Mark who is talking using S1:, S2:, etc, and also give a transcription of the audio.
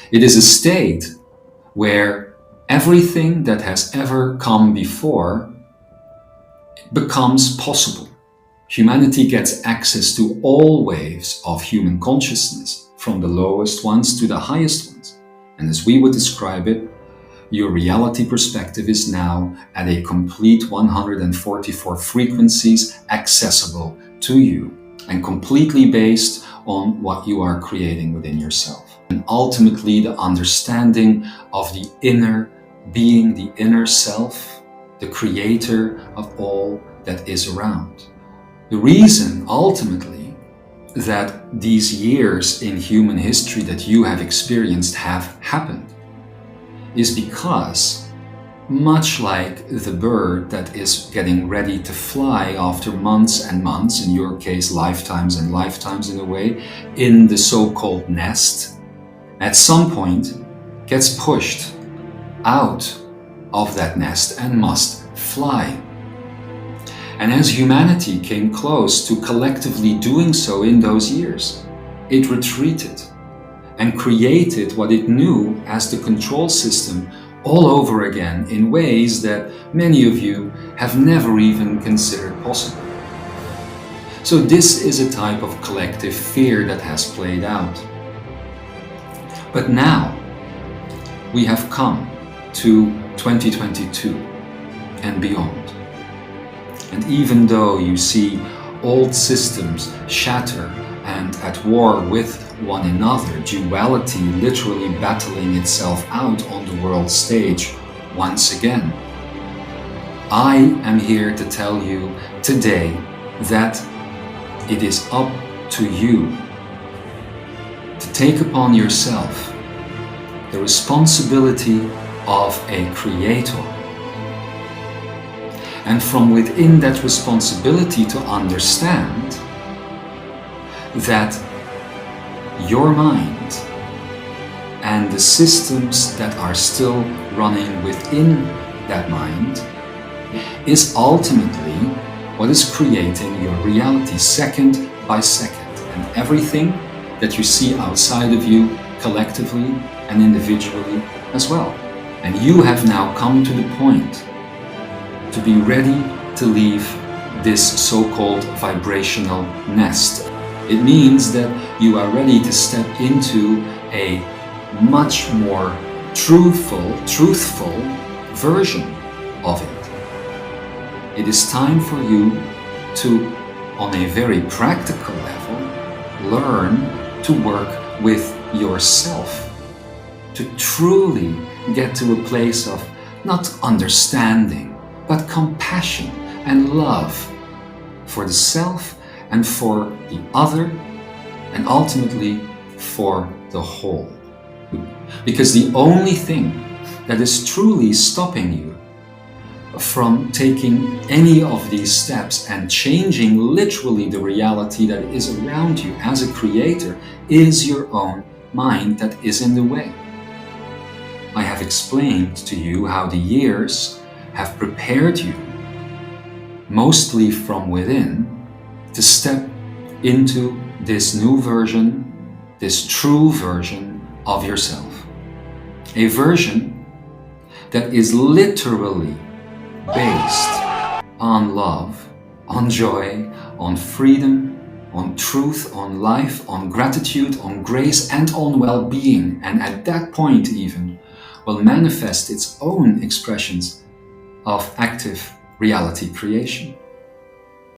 S1: It is a state where everything that has ever come before becomes possible. Humanity gets access to all waves of human consciousness, from the lowest ones to the highest ones. And as we would describe it, your reality perspective is now at a complete 144 frequencies accessible to you and completely based on what you are creating within yourself. And ultimately, the understanding of the inner being, the inner self, the creator of all that is around. The reason, ultimately, that these years in human history that you have experienced have happened is because, much like the bird that is getting ready to fly after months and months, in your case lifetimes and lifetimes in a way, in the so-called nest, at some point gets pushed out of that nest and must fly. And as humanity came close to collectively doing so in those years, it retreated and created what it knew as the control system all over again in ways that many of you have never even considered possible. So this is a type of collective fear that has played out. But now we have come to 2022 and beyond. And even though you see old systems shatter and at war with one another, duality literally battling itself out on the world stage once again, I am here to tell you today that it is up to you to take upon yourself the responsibility of a creator. And from within that responsibility to understand that your mind and the systems that are still running within that mind is ultimately what is creating your reality second by second. And everything that you see outside of you collectively and individually as well. And you have now come to the point to be ready to leave this so-called vibrational nest. It means that you are ready to step into a much more truthful version of it. It is time for you to, on a very practical level, learn to work with yourself, to truly get to a place of not understanding, but compassion and love for the self and for the other, and ultimately for the whole. Because the only thing that is truly stopping you from taking any of these steps and changing literally the reality that is around you as a creator is your own mind that is in the way. I have explained to you how the years have prepared you, mostly from within, to step into this new version, this true version of yourself. A version that is literally based on love, on joy, on freedom, on truth, on life, on gratitude, on grace, and on well-being. And at that point even will manifest its own expressions of active reality creation.